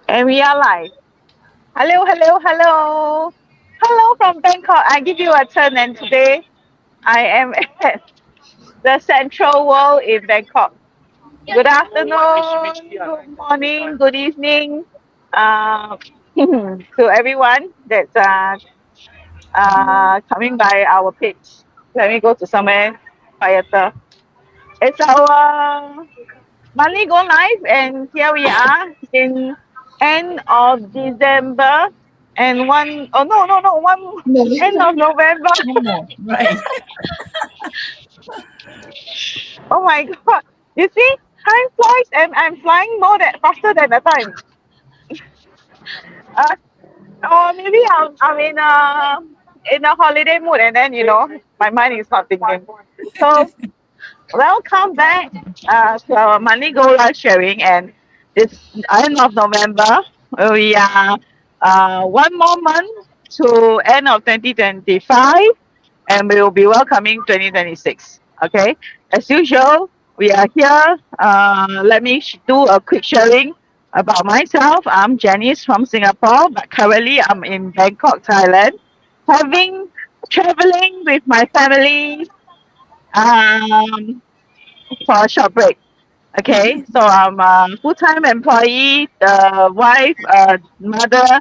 And we are live. Hello, hello, hello. Hello from Bangkok. I give you a turn, and today I am at the Central World in Bangkok. Good afternoon, good morning, good evening uh, to everyone that's coming by our page. Let me go to somewhere quieter. It's our monthly go live, and here we are in end of December and one end of November. No more. Right. Oh my god! You see, time flies, and I'm flying more than faster than the time. Uh, or maybe I'm in a holiday mood, and then my mind is not thinking. So welcome back to our money go live sharing, and this end of November we are one more month to end of 2025, and we will be welcoming 2026. Okay, as usual, we are here. Let me do a quick sharing about myself. I'm Janice from Singapore, but currently I'm in Bangkok, Thailand, having traveling with my family um, for a short break. Okay, so I'm a full-time employee, wife, mother,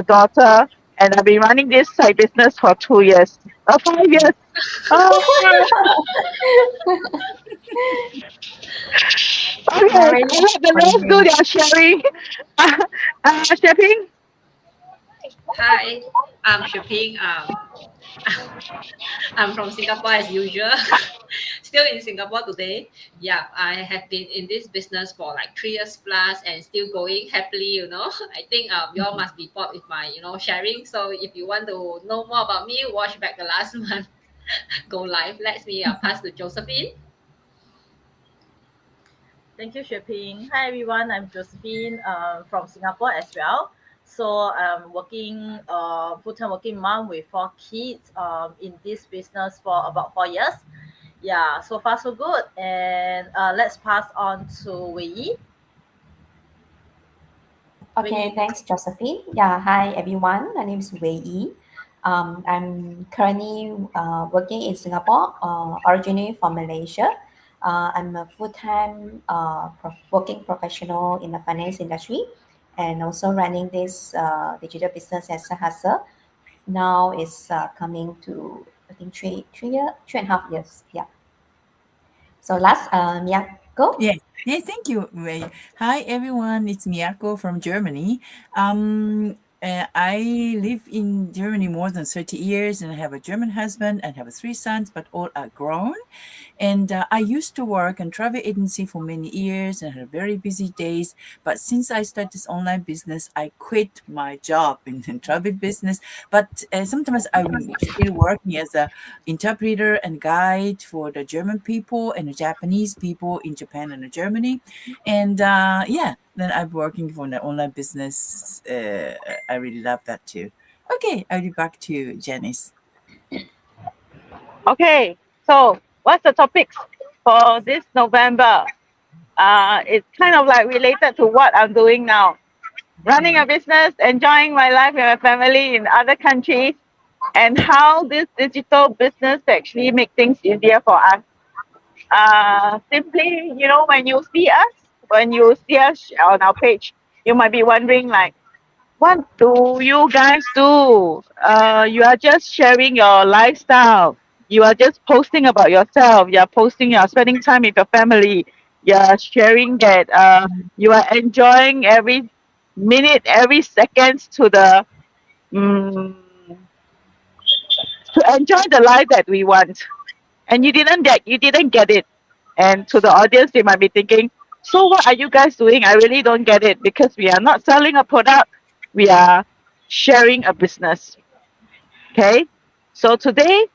daughter, and I've been running this side business for 2 years, 5 years. Oh, okay, Right. I let the rest do Funny. their sharing. Shipping. Hi, I'm Shaping. I'm from Singapore as usual. Still in Singapore today. Yeah, I have been in this business for like 3 years plus and still going happily. I think you all must be bored with my sharing. So if you want to know more about me, watch back the last month go live. Let me pass to Josephine. Thank you, Shaping. Hi, everyone. I'm Josephine from Singapore as well. So I'm working full-time working mom with 4 kids in this business for about 4 years. Yeah, so far so good. And let's pass on to Wei Yi. Okay, thanks, Josephine. Yeah, hi everyone. My name is Wei Yi. I'm currently working in Singapore, originally from Malaysia. I'm a full-time working professional in the finance industry and also running this digital business as a hustle. Now it's coming to, I think, 3.5 years. Yeah. So last, Miyako. Yes. Yes, thank you, Ray. Hi, everyone. It's Miyako from Germany. I live in Germany more than 30 years and I have a German husband and have three sons, but all are grown. And I used to work in travel agency for many years and had very busy days. But since I started this online business, I quit my job in travel business. But sometimes I'm still working as a interpreter and guide for the German people and the Japanese people in Japan and Germany. And yeah, then I'm working for the online business. I really love that too. Okay, I'll be back to you, Janice. Okay, so what's the topics for this November? It's kind of like related to what I'm doing now. Running a business, enjoying my life with my family in other countries, and how this digital business actually make things easier for us. Simply, when you see us on our page, you might be wondering like, what do you guys do? You are just sharing your lifestyle. You are just posting about yourself. You're spending time with your family. You're sharing that you are enjoying every minute, every seconds mm, to enjoy the life that we want. And you didn't get it. And to the audience, they might be thinking, so what are you guys doing? I really don't get it because we are not selling a product. We are sharing a business. Okay. So today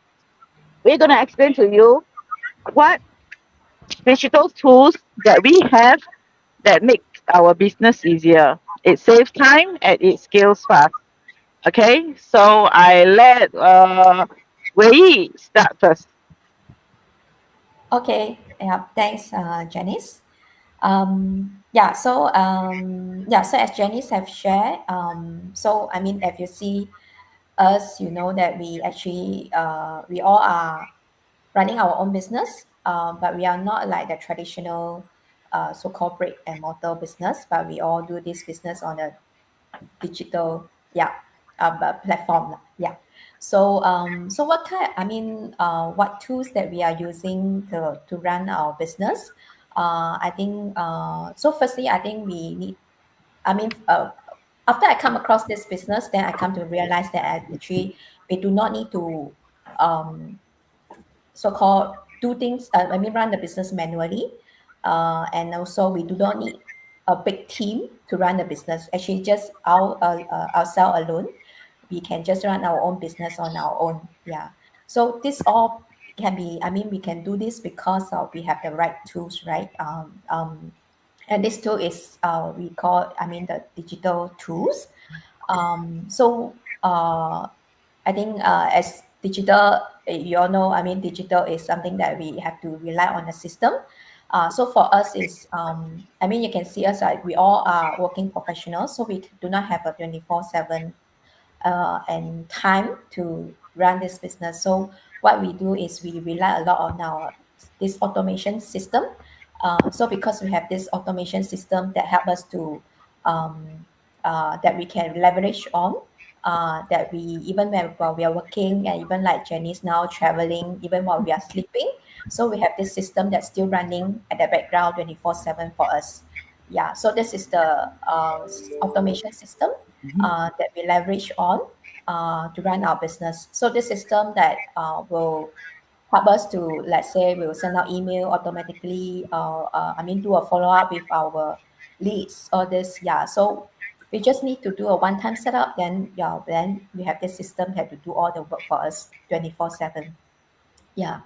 we're gonna explain to you what digital tools that we have that make our business easier. It saves time and it scales fast. Okay. So I let Wei start first. Okay, yeah, thanks, Janice. So as Janice have shared, so I mean, if you see us, you know that we actually we all are running our own business, but we are not like the traditional so-called brick and mortar business, but we all do this business on a digital platform lah. Yeah. So what kind, I mean, what tools that we are using to run our business? I think so firstly, I think we need, I mean, after I come across this business, then I come to realize that actually we do not need to um, so-called do things, I mean, run the business manually. And also we do not need a big team to run the business. Actually, just ourselves alone, we can just run our own business on our own. Yeah. So this all can be, I mean, we can do this because we have the right tools, right? And this tool is we call, I mean, the digital tools. I think as digital, you all know, I mean, digital is something that we have to rely on the system. So for us is, I mean, you can see us like we all are working professionals, so we do not have a 24/7 and time to run this business. So what we do is we rely a lot on our this automation system. So because we have this automation system that help us to that we can leverage on, that we even while we are working, and even like Jenny's now traveling, even while we are sleeping. So we have this system that's still running at the background 24/7 for us. Yeah, so this is the automation system that we leverage on to run our business. So this system that will help us to, let's say, we will send out email automatically, I mean, do a follow up with our leads, all this. Yeah, so we just need to do a one-time setup. Then yeah, then we have this system that to do all the work for us 24/7. Yeah.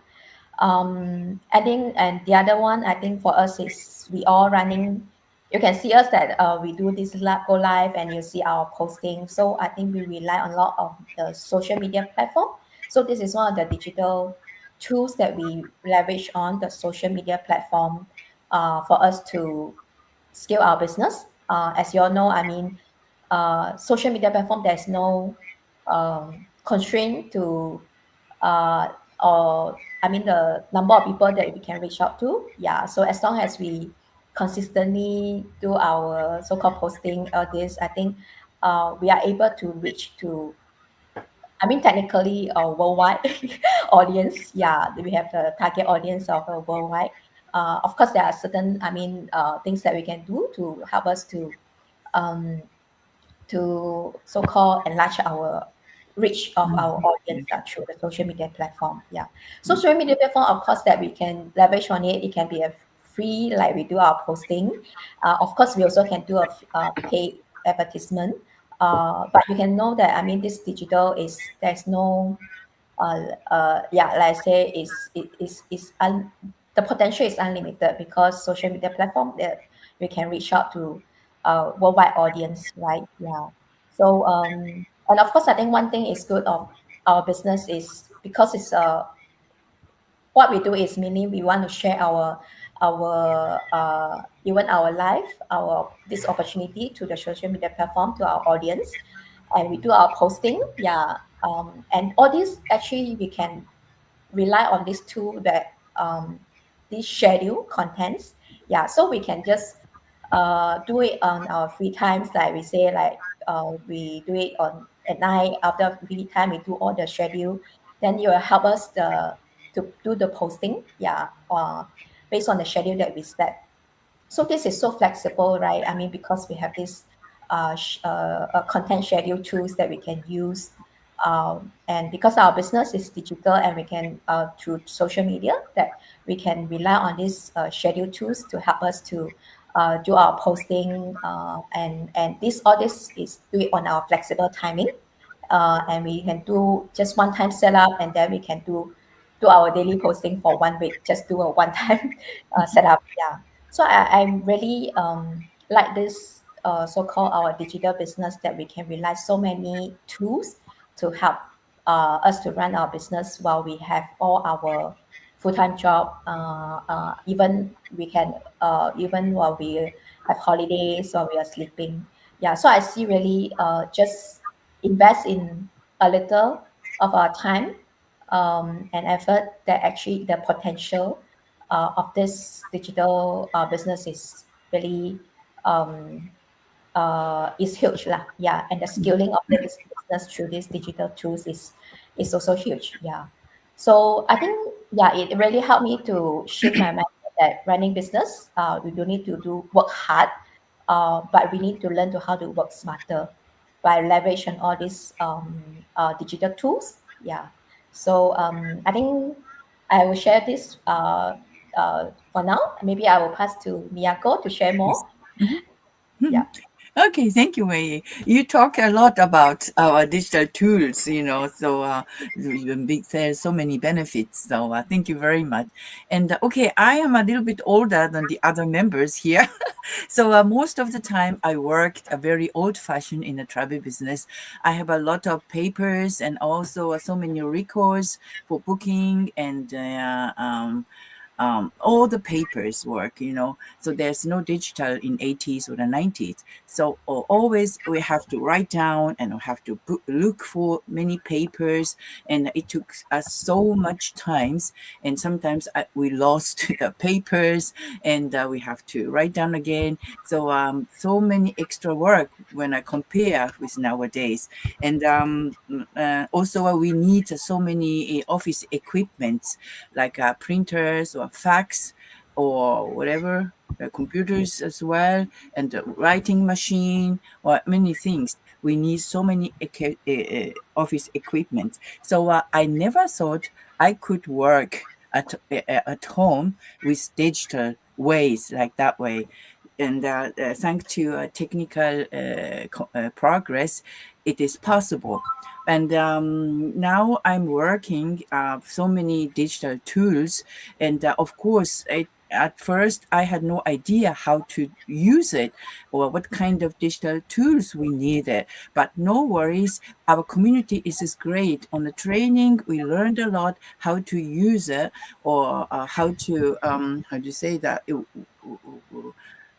I think, and the other one, I think for us is we all running. You can see us that we do this go live, and you see our posting. So I think we rely on a lot of the social media platform. So this is one of the digital tools that we leverage on the social media platform for us to scale our business. As you all know, I mean, social media platform, there's no constraint to uh, or I mean the number of people that we can reach out to. Yeah. So as long as we consistently do our so-called posting this, I think we are able to reach to, I mean, technically a worldwide audience. Yeah, we have the target audience of a worldwide. Of course, there are certain, I mean, things that we can do to help us um, to so-called enlarge our reach of our audience through the social media platform. Yeah. So social media platform, of course, that we can leverage on it. It can be a free, like we do our posting. Of course, we also can do a paid advertisement. But you can know that, I mean, this digital is, there's no yeah, like I say, the potential is unlimited because social media platform that we can reach out to worldwide audience, right? Yeah. So and of course, I think one thing is good of our business is because it's what we do is mainly we want to share our even our life, our this opportunity to the social media platform to our audience, and we do our posting. Yeah. And all this actually we can rely on this tool that this schedule contents. Yeah, so we can just do it on our free times, like we say, like we do it on at night after free time. We do all the schedule. Then you will help us to do the posting. Yeah, based on the schedule that we set. So this is so flexible, right? I mean, because we have this content schedule tools that we can use, and because our business is digital and we can through social media, that we can rely on these schedule tools to help us to do our posting, and this all this is do it on our flexible timing, and we can do just one time setup, and then we can do our daily posting for 1 week. Just do a one time setup. Yeah. So I'm really like this so-called our digital business that we can rely so many tools to help us to run our business while we have all our full-time job. Even we can, even while we have holidays, while we are sleeping. Yeah, so I see really just invest in a little of our time and effort, that actually the potential of this digital business is really um, is huge lah. Yeah, and the scaling of this business through these digital tools is also huge. Yeah, so I think, yeah, it really helped me to shift my mindset that running business, we don't need to do work hard, but we need to learn to how to work smarter by leverage on all these digital tools. Yeah, so I think I will share this for now. Maybe I will pass to Miyako to share more. Yeah. Okay, thank you, Wei. You talk a lot about our digital tools, so there's so many benefits. So thank you very much. And okay, I am a little bit older than the other members here. So most of the time I worked a very old-fashioned in the travel business. I have a lot of papers and also so many records for booking and all the papers work, so there's no digital in 80s or the 90s. So always we have to write down and we have to look for many papers, and it took us so much times, and sometimes we lost the papers, and we have to write down again. So many extra work when I compare with nowadays. And also we need so many office equipment like printers or fax or whatever, computers as well, and the writing machine or many things. We need so many office equipment. So I never thought I could work at home with digital ways like that way. And thanks to technical progress, it is possible. And now I'm working so many digital tools, and of course, at first I had no idea how to use it or what kind of digital tools we needed. But no worries, our community is great. On the training, we learned a lot how to use it, or how to how do you say that?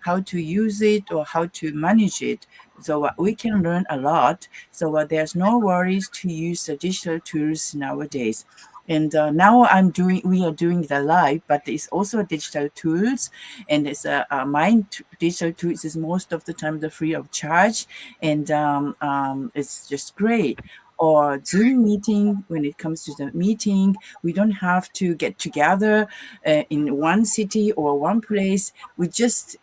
How to use it or how to manage it. So we can learn a lot. So there's no worries to use the digital tools nowadays. And now we are doing the live, but it's also digital tools, and it's digital tools is most of the time the free of charge, and it's just great. Or Zoom meeting, when it comes to the meeting, we don't have to get together in one city or one place. We just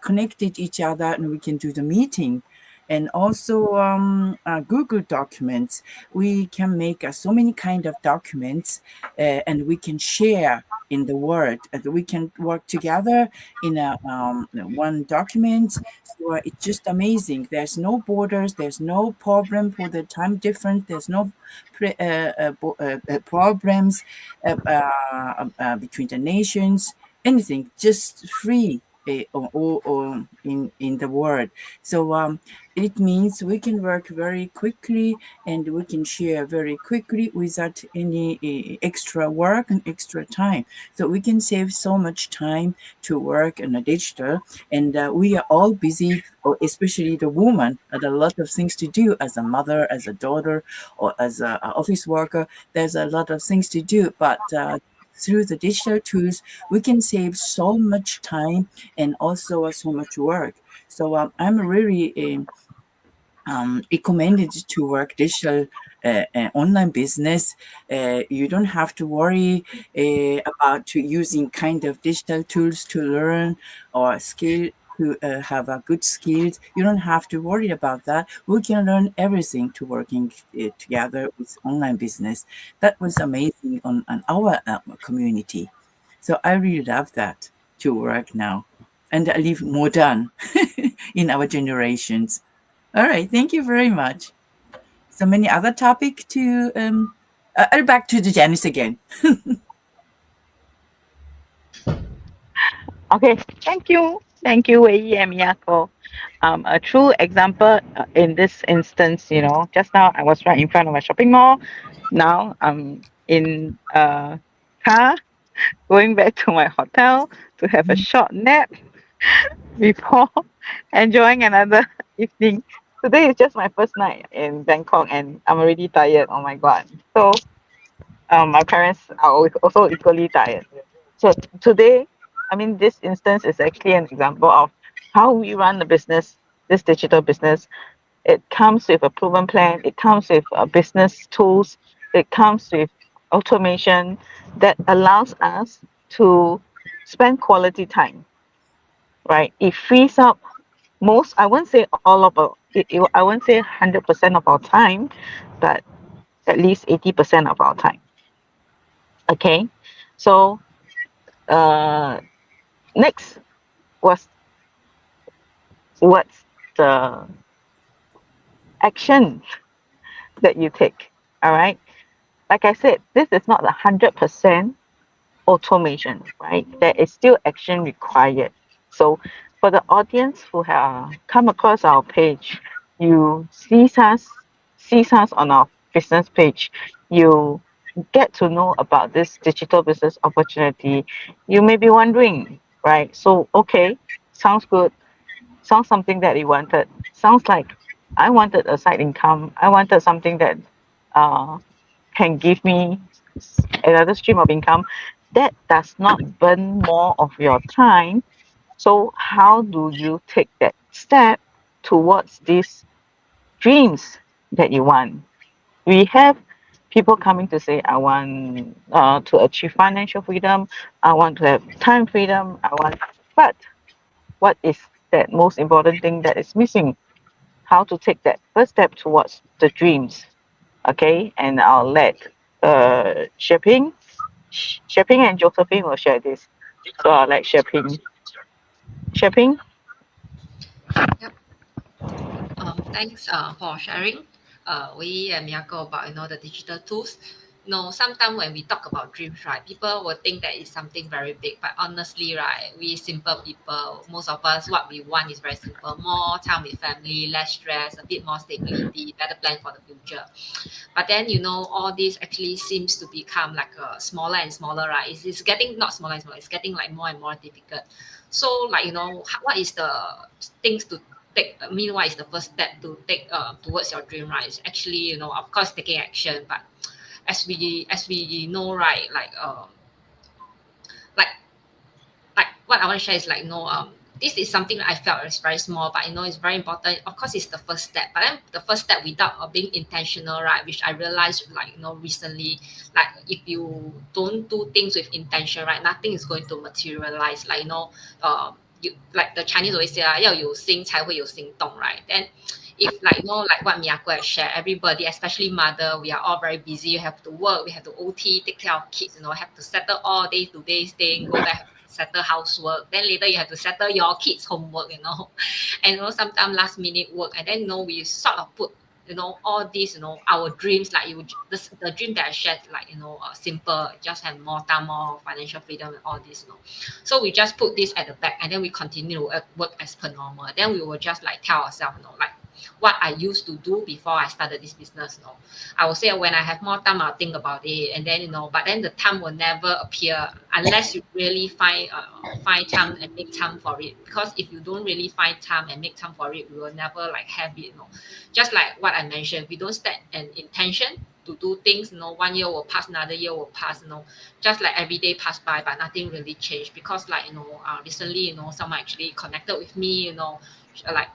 connected each other and we can do the meeting. And also Google Documents, we can make so many kind of documents, and we can share in the world, and we can work together in a one document. So it's just amazing. There's no borders, there's no problem for the time difference, there's no problems between the nations, anything, just free or in the world. So it means we can work very quickly, and we can share very quickly without any extra work and extra time. So we can save so much time to work in a digital, and we are all busy, or especially the woman, had a lot of things to do as a mother, as a daughter, or as an office worker. There's a lot of things to do, but through the digital tools, we can save so much time and also so much work. So I'm really recommended to work digital online business. You don't have to worry about using kind of digital tools to learn or skill to have a good skills. You don't have to worry about that. We can learn everything to working together with online business. That was amazing on our community. So I really love that to work now, and I live modern in our generations. All right, thank you very much. So many other topic to back to the Janice again. Okay, thank you, Wei and Miyako. A true example in this instance, just now I was right in front of a shopping mall. Now I'm in a car going back to my hotel to have a short nap before enjoying another evening. Today is just my first night in Bangkok and I'm already tired. Oh my god. So my parents are also equally tired. So today, I mean, this instance is actually an example of how we run the business, this digital business. It comes with a proven plan. It comes with business tools. It comes with automation that allows us to spend quality time, right? It frees up most, I won't say all of our, I won't say 100% of our time, but at least 80% of our time. Okay. So, uh, next was what's the action that you take? All right. Like I said, this is not 100% automation, right? There is still action required. So, for the audience who have come across our page, you sees us on our business page, you get to know about this digital business opportunity. You may be wondering, right? So, okay, sounds good. Sounds something that you wanted. Sounds like I wanted a side income. I wanted something that uh, can give me another stream of income that does not burn more of your time. So, how do you take that step towards these dreams that you want? We have people coming to say, I want to achieve financial freedom, I want to have time freedom, but what is that most important thing that is missing? How to take that first step towards the dreams? Okay, and I'll let Shipping and Josephine will share this. So I'll let Shipping. Thanks for sharing. We and Miyako about the digital tools. Sometimes when we talk about dreams, right, people will think that it's something very big. But honestly, right, we simple people, most of us, what we want is very simple: more time with family, less stress, a bit more stability, better plan for the future. But then all this actually seems to become like smaller and smaller, right? It's getting not smaller and smaller. It's getting like more and more difficult. So like what is the things to take? I mean, what is the first step to take towards your dream, right? It's actually of course taking action, but as we know, right, like like what I want to share is like this is something that I felt is very small, but it's very important. Of course, it's the first step, but then the first step without being intentional, right? Which I realized like recently, like if you don't do things with intention, right, nothing is going to materialize. Like you like the Chinese always say, 要有心才会有行动, right? Then if like like what Miyako has shared, everybody, especially mother, we are all very busy. You have to work, we have to OT, take care of kids, have to settle all day to day thing, go back, settle housework. Then later you have to settle your kids' homework, and sometimes last minute work. And then we sort of put all these our dreams, like the dream that I shared, like simple, just have more time, more financial freedom and all this. So we just put this at the back and then we continue to work as per normal. Then we will just like tell ourselves, like what I used to do before I started this business. I will say when I have more time, I'll think about it, and then but then the time will never appear unless you really find time and make time for it. Because if you don't really find time and make time for it, we will never like have it. Just like what I mentioned, we don't set an intention to do things. 1 year will pass, another year will pass. Just like every day pass by, but nothing really changed. Because like recently someone actually connected with me. Like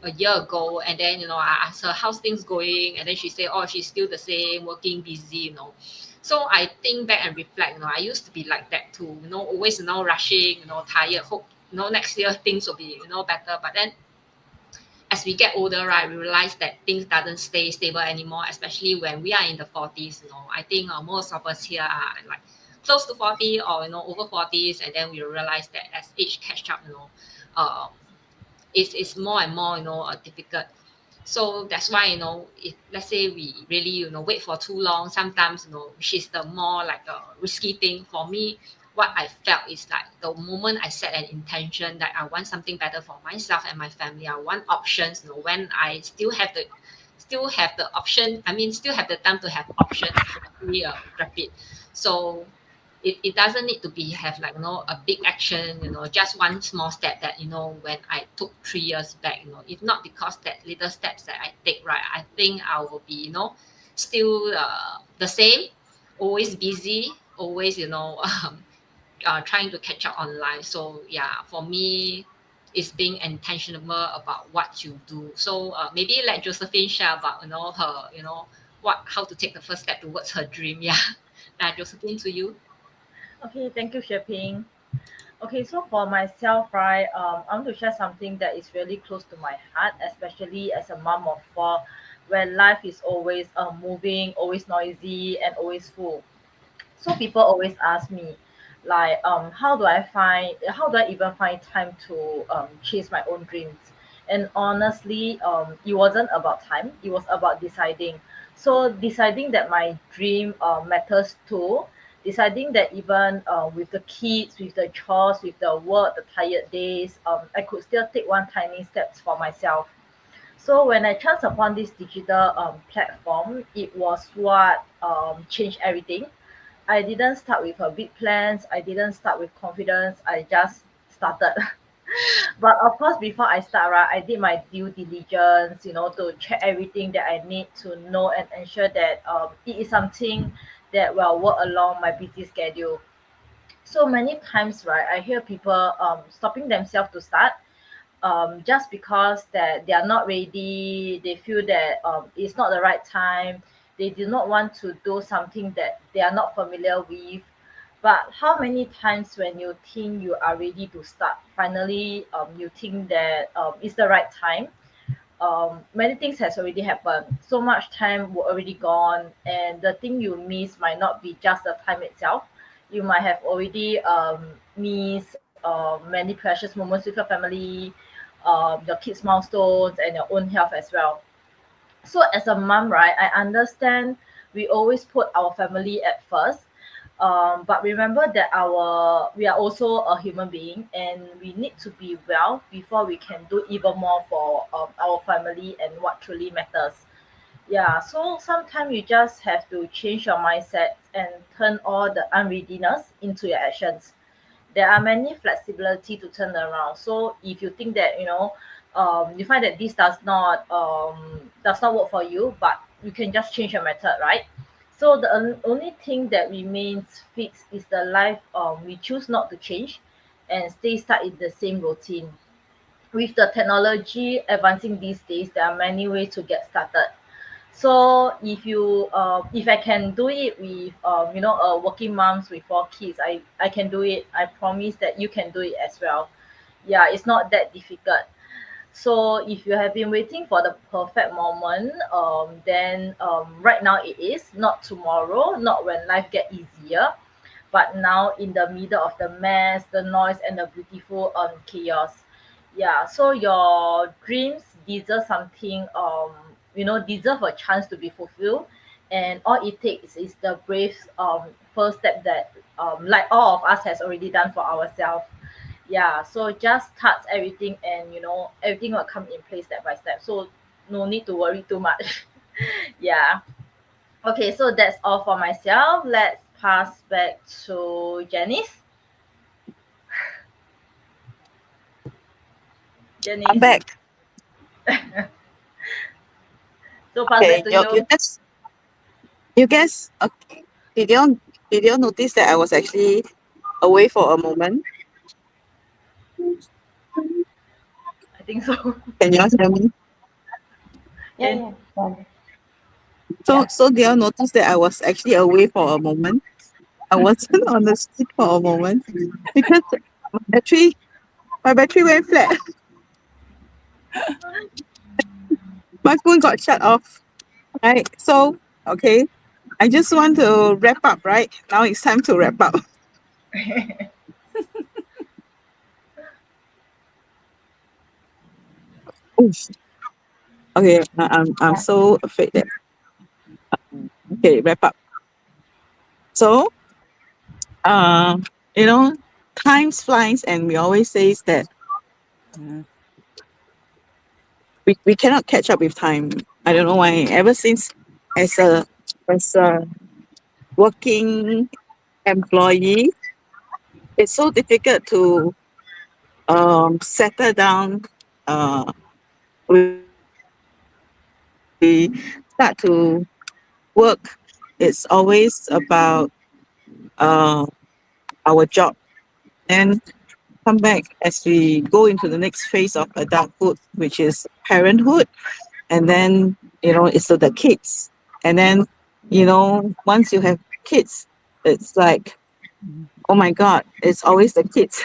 a year ago, and then I asked her how's things going, and then she said, oh, she's still the same, working busy. So I think back and reflect, I used to be like that too, always rushing, tired, hope next year things will be better. But then as we get older, right, we realize that things doesn't stay stable anymore, especially when we are in the 40s. I think most of us here are like close to 40 or over 40s, and then we realize that as age catch up, uh, it's more and more difficult. So that's why if let's say we really wait for too long, sometimes which is the more like a risky thing for me. What I felt is like the moment I set an intention that I want something better for myself and my family, I want options. When I still have the option, I mean still have the time to have options to actually grab it. So it doesn't need to be have like a big action, just one small step that when I took 3 years back, if not because that little steps that I take, right, I think I will be still the same, always busy, always trying to catch up on life. So yeah, for me, it's being intentional about what you do. So maybe let Josephine share about her how to take the first step towards her dream. Yeah, Josephine, to you. Okay, thank you, Sheping. Okay, so for myself, right, I want to share something that is really close to my heart, especially as a mom of four, where life is always moving, always noisy, and always full. So people always ask me, like, how do I even find time to chase my own dreams? And honestly, it wasn't about time; it was about deciding. So deciding that my dream matters too, deciding that even with the kids, with the chores, with the work, the tired days, I could still take one tiny steps for myself. So when I chanced upon this digital platform, it was what changed everything. I didn't start with a big plans. I didn't start with confidence. I just started. But of course, before I start, right, I did my due diligence, to check everything that I need to know and ensure that it is something that will work along my busy schedule. So many times, right, I hear people stopping themselves to start just because that they are not ready, they feel that it's not the right time, they do not want to do something that they are not familiar with. But how many times when you think you are ready to start, finally you think that it's the right time, many things has already happened, so much time were already gone, and the thing you miss might not be just the time itself. You might have already missed many precious moments with your family, your kids milestones, and your own health as well. So as a mom, right, I understand we always put our family at first, but remember that our we are also a human being, and we need to be well before we can do even more for our family and what truly matters. Yeah, so sometimes you just have to change your mindset and turn all the unreadiness into your actions. There are many flexibility to turn around. So if you think that you find that this does not work for you, but you can just change your method, right? So the only thing that remains fixed is the life we choose not to change and stay stuck in the same routine. With the technology advancing these days, there are many ways to get started. So if I can do it with working moms with 4 kids, I can do it. I promise that you can do it as well. Yeah, it's not that difficult. So if you have been waiting for the perfect moment, then right now it is, not tomorrow, not when life get easier, but now in the middle of the mess, the noise, and the beautiful chaos. Yeah, so your dreams deserve something, deserve a chance to be fulfilled. And all it takes is the brave first step that, like all of us has already done for ourselves. Yeah, so just start everything, and everything will come in place step by step. So no need to worry too much. Yeah. Okay, so that's all for myself. Let's pass back to Janice. I'm Janice, back. so pass Okay, back to you you. guess. Okay. Did you notice that I was actually away for a moment? I think so. Can you all hear me? Yeah, Can yeah, yeah. So Yeah. so did you notice that I was actually away for a moment? I wasn't on the street for a moment because my battery my battery went flat. My phone got shut off. Right. So okay. I just want to wrap up, right? Now it's time to wrap up. Oof. Okay, I'm Yeah. so afraid that okay, wrap up. So uh, you know, time flies and we always say that Mm. we cannot catch up with time. I don't know why. Ever since as a as a working employee, it's so difficult to settle down. We start to work. It's always about uh, our job. And come back as we go into the next phase of adulthood, which is parenthood. And then, it's the kids. And then, once you have kids, it's like, oh my God, it's always the kids.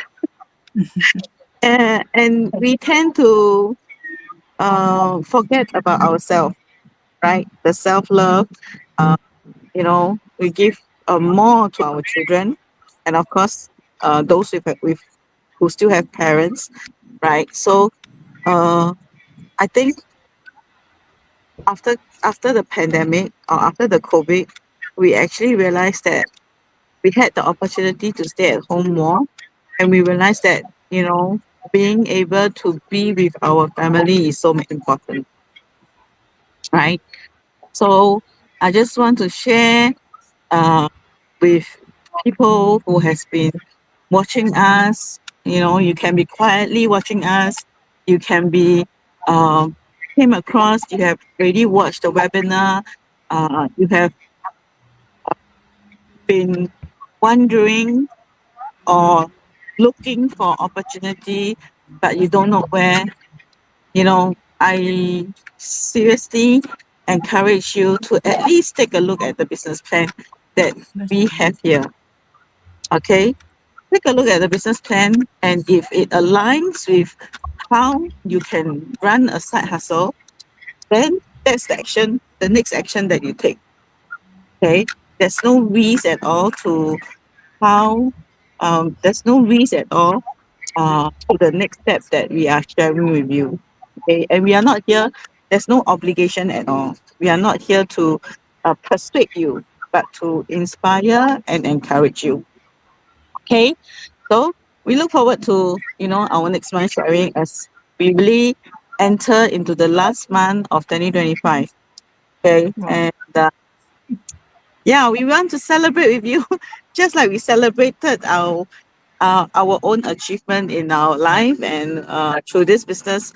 And we tend to forget about ourselves, right? The self love. We give more to our children, and of course, those who still have parents, right? So, I think after after the pandemic or after the COVID, we actually realized that we had the opportunity to stay at home more, and we realized that being able to be with our family is so important, right? So I just want to share with people who has been watching us. You can be quietly watching us. You can be came across. You have already watched the webinar. You have been wondering or looking for opportunity, but you don't know where. I seriously encourage you to at least take a look at the business plan that we have here. Okay, take a look at the business plan, and if it aligns with how you can run a side hustle, then that's the next action that you take. Okay, there's no risk at all to how there's no risk at all to the next step that we are sharing with you. Okay, and we are not here, there's no obligation at all. We are not here to persuade you, but to inspire and encourage you. Okay, so we look forward to our next month sharing as we really enter into the last month of 2025. Okay, Wow. and yeah, we want to celebrate with you, just like we celebrated our own achievement in our life, and through this business,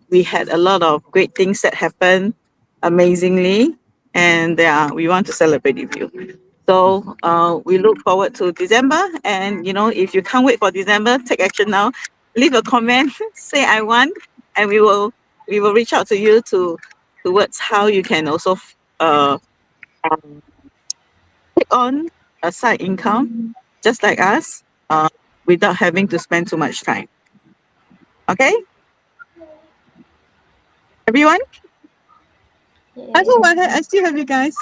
we had a lot of great things that happened amazingly, and we want to celebrate with you. So we look forward to December, and if you can't wait for December, take action now. Leave a comment, say I want, and we will reach out to you towards how you can also um, take on a side income just like us, without having to spend too much time. Okay, everyone. I hope I still have you guys.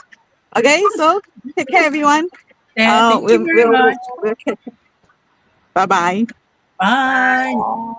Okay, so take care, everyone. Yeah, thank you very much. Bye bye. Bye. Bye.